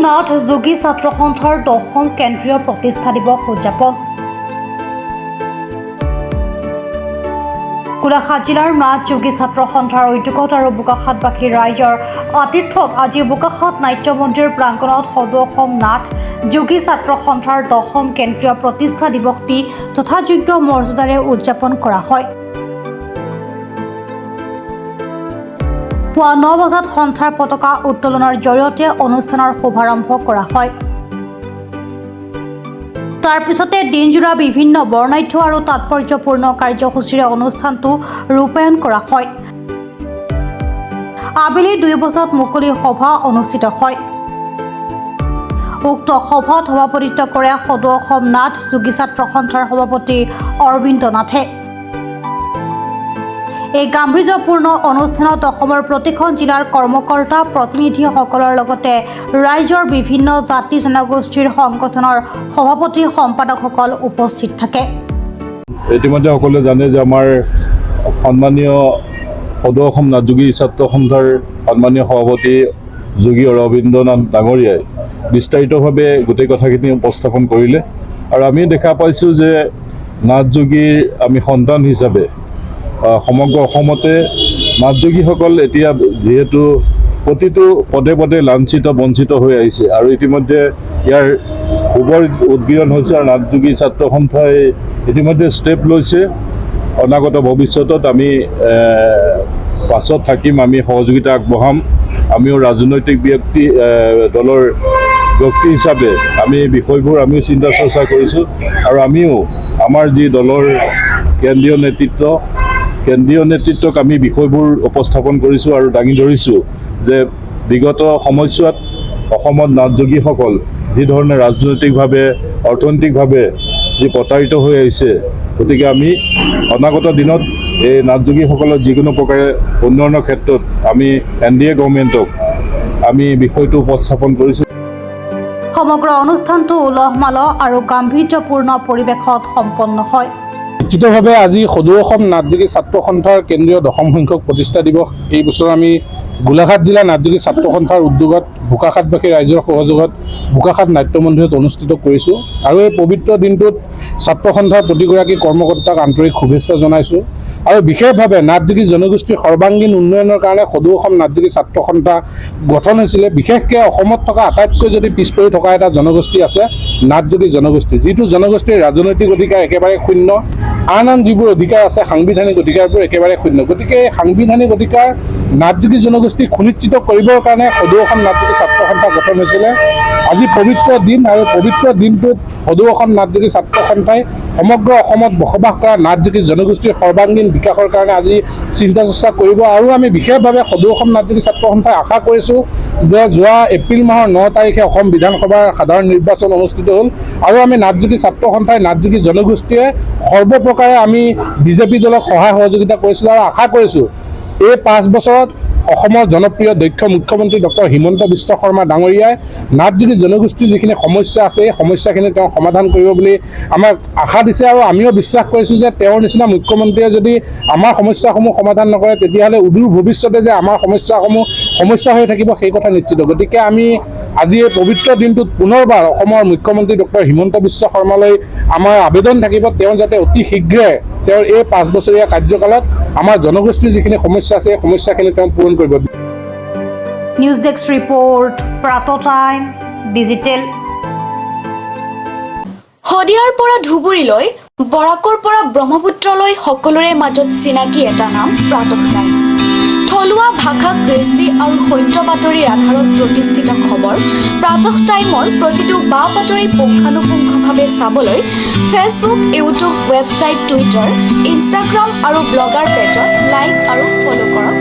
নাথ যোগী ছাত্ৰ সন্থাৰ 10ম কেন্দ্ৰীয় প্ৰতিষ্ঠা দিৱস উদযাপন। গোলাঘাট জিলাৰ নাথ যোগী ছাত্ৰ সন্থাৰ উদ্যোগত আৰু বোকাখাতবাসী ৰাইজৰ আতিথ্যত আজি বোকাখাত নাট্য মন্দিৰ প্ৰাংগণত সদৌ অসম নাথ যোগী ছাত্ৰ সন্থাৰ 10ম কেন্দ্ৰীয় প্ৰতিষ্ঠা দিৱসটি যথাযোগ্য মৰ্যাদাৰে উদযাপন কৰা হয়। পুৱা 9 বজাত সন্থাৰ পতাকা উত্তোলনৰ জৰিয়তে অনুষ্ঠানৰ শুভাৰম্ভ কৰা হয়। তাৰ পিছতে দিনজোৰা বিভিন্ন বৰ্ণাঢ্য আৰু তাৎপৰ্যপূৰ্ণ কাৰ্যসূচীৰে অনুষ্ঠানটো ৰূপায়ণ কৰা হয়। আবেলি 2 বজাত মুকলি সভা অনুষ্ঠিত হয়। উক্ত সভাত সভাপতিত্ব কৰে সদৌ অসম নাথ যোগী ছাত্ৰ সন্থাৰ সভাপতি অৰবিন্দ নাথে। এই গাম্ভীৰ্যপূৰ্ণ অনুষ্ঠানত অসমৰ প্ৰতিখন জিলাৰ কৰ্মকৰ্তা প্ৰতিনিধিসকলৰ লগতে ৰাইজৰ বিভিন্ন জাতি জনগোষ্ঠীৰ সংগঠনৰ সভাপতি সম্পাদকসকল উপস্থিত থাকে। ইতিমধ্যে সকলোৱে জানে যে আমাৰ সন্মানীয় সদৌ অসম নাথ যোগী ছাত্ৰ সন্থাৰ সন্মানীয় সভাপতি যোগী অৰবিন্দ নাথ ডাঙৰীয়াই বিস্তাৰিতভাৱে গোটেই কথাখিনি উপস্থাপন কৰিলে আৰু আমি দেখা পাইছোঁ যে নাথ যোগীৰ আমি সন্তান হিচাপে সমগ্ৰ অসমতে নাথ যোগীসকল এতিয়া যিহেতু প্ৰতিটো পদে পদে লাঞ্ছিত বঞ্চিত হৈ আহিছে আৰু ইতিমধ্যে ইয়াৰ শুভৰ উদ্গীৰণ হৈছে আৰু নাথ যোগী ছাত্ৰ সন্থাই ইতিমধ্যে ষ্টেপ লৈছে। অনাগত ভৱিষ্যতত আমি পাছত থাকিম, আমি সহযোগিতা আগবঢ়াম। আমিও ৰাজনৈতিক দলৰ ব্যক্তি হিচাপে আমি এই বিষয়বোৰ আমিও চিন্তা চৰ্চা কৰিছোঁ আৰু আমিও আমাৰ যি দলৰ কেন্দ্ৰীয় নেতৃত্বক আমি বিষয়বোৰ উপস্থাপন কৰিছোঁ আৰু দাঙি ধৰিছোঁ যে বিগত সময়ছোৱাত অসমত নাথ যোগীসকল যি ধৰণে ৰাজনৈতিকভাৱে অৰ্থনৈতিকভাৱে যি প্ৰতাৰিত হৈ আহিছে, গতিকে আমি অনাগত দিনত এই নাথ যোগীসকলৰ যিকোনো প্ৰকাৰে উন্নয়নৰ ক্ষেত্ৰত আমি NDA গভৰ্ণমেণ্টক আমি বিষয়টো উপস্থাপন কৰিছোঁ। সমগ্ৰ অনুষ্ঠানটো উলহ মালহ আৰু গাম্ভীৰ্যপূৰ্ণ পৰিৱেশত সম্পন্ন হয়। নিশ্চিতভাৱে আজি সদৌ অসম নাথ যোগী ছাত্ৰ সন্থাৰ কেন্দ্ৰীয় 10ম সংখ্যক প্ৰতিষ্ঠা দিৱস এই বছৰ আমি গোলাঘাট জিলা নাথ যোগী ছাত্ৰ সন্থাৰ উদ্যোগত বোকাখাতবাসী ৰাইজৰ সহযোগত বোকাখাত নাট্য মন্দিৰত অনুষ্ঠিত কৰিছোঁ আৰু এই পবিত্ৰ দিনটোত ছাত্ৰ সন্থাৰ প্ৰতিগৰাকী কৰ্মকৰ্তাক আন্তৰিক শুভেচ্ছা জনাইছোঁ আৰু বিশেষভাৱে নাথ যোগী জনগোষ্ঠীৰ সৰ্বাংগীন উন্নয়নৰ কাৰণে সদৌ অসম নাথ যোগী ছাত্ৰ সন্থা গঠন হৈছিলে। বিশেষকৈ অসমত থকা আটাইতকৈ যদি পিছ পৰি থকা এটা জনগোষ্ঠী আছে নাথ যোগী জনগোষ্ঠী, যিটো জনগোষ্ঠীৰ ৰাজনৈতিক অধিকাৰ একেবাৰে শূন্য, আন যিবোৰ অধিকাৰ আছে সাংবিধানিক অধিকাৰবোৰ একেবাৰে শূন্য। গতিকে এই সাংবিধানিক অধিকাৰ নাথ যোগী জনগোষ্ঠীক সুনিশ্চিত কৰিবৰ কাৰণে সদৌ অসম নাথ যোগী ছাত্ৰ সন্থা গঠন হৈছিলে। আজি পবিত্ৰ দিন আৰু পবিত্ৰ দিনটোত সদৌ অসম নাথ যোগী ছাত্ৰ সন্থাই সমগ্ৰ অসমত বসবাস কৰা নাথ যোগী জনগোষ্ঠীৰ সৰ্বাংগীন বিকাশৰ কাৰণে আজি চিন্তা চৰ্চা কৰিব আৰু আমি বিশেষভাৱে সদৌ অসম নাথ যোগী ছাত্ৰ সন্থাই আশা কৰিছোঁ যে যোৱা এপ্ৰিল মাহৰ 9 তাৰিখে অসম বিধানসভাৰ সাধাৰণ নিৰ্বাচন অনুষ্ঠিত হ'ল আৰু আমি নাথ যোগী ছাত্ৰ সন্থাই নাথ যোগী জনগোষ্ঠীয়ে সৰ্বপ্ৰকাৰে আমি বিজেপি দলক সহায় সহযোগিতা কৰিছিলোঁ আৰু আশা কৰিছোঁ এই 5 বছৰত অসমৰ জনপ্ৰিয় দক্ষ মুখ্যমন্ত্ৰী ডক্টৰ হিমন্ত বিশ্ব শৰ্মা ডাঙৰীয়াই নাথ যোগী জনগোষ্ঠীৰ যিখিনি সমস্যা আছে এই সমস্যাখিনি তেওঁ সমাধান কৰিব বুলি আমাক আশা দিছে আৰু আমিও বিশ্বাস কৰিছোঁ যে তেওঁৰ নিচিনা মুখ্যমন্ত্ৰীয়ে যদি আমাৰ সমস্যাসমূহ সমাধান নকৰে তেতিয়াহ'লে অদূৰ ভৱিষ্যতে যে আমাৰ সমস্যা হৈ থাকিব সেই কথা নিশ্চিত। গতিকে আমি আজি এই পবিত্ৰ দিনটোত পুনৰবাৰ অসমৰ মুখ্যমন্ত্ৰী ডক্টৰ হিমন্ত বিশ্ব শৰ্মালৈ আমাৰ আবেদন থাকিব, তেওঁ যাতে অতি শীঘ্ৰে তেওঁৰ এই 5 বছৰীয়া কাৰ্যকালত আমাৰ জনগোষ্ঠীৰ যিখিনি সমস্যা আছে এই সমস্যাখিনি তেওঁ পূৰণ কৰিব। নিউজ ডেস্ক ৰিপৰ্ট, প্ৰাতঃ টাইম ডিজিটেল। শদিয়াৰ পৰা ধুবুৰীলৈ, বৰাকৰ পৰা ব্ৰহ্মপুত্ৰলৈ সকলোৰে মাজত চিনাকি এটা নাম প্ৰাতঃ টাইম। থলুৱা ভাষা, কৃষ্টি আৰু সত্য বাতৰিৰ আধাৰত প্ৰতিষ্ঠিত খবৰ প্ৰাতঃ টাইমৰ প্ৰতিটো বা বাতৰি পুংখানুপুংখভাৱে চাবলৈ Facebook, YouTube, website, Twitter, Instagram আৰু ব্লগাৰ পেজত লাইক আৰু ফ'ল' কৰক।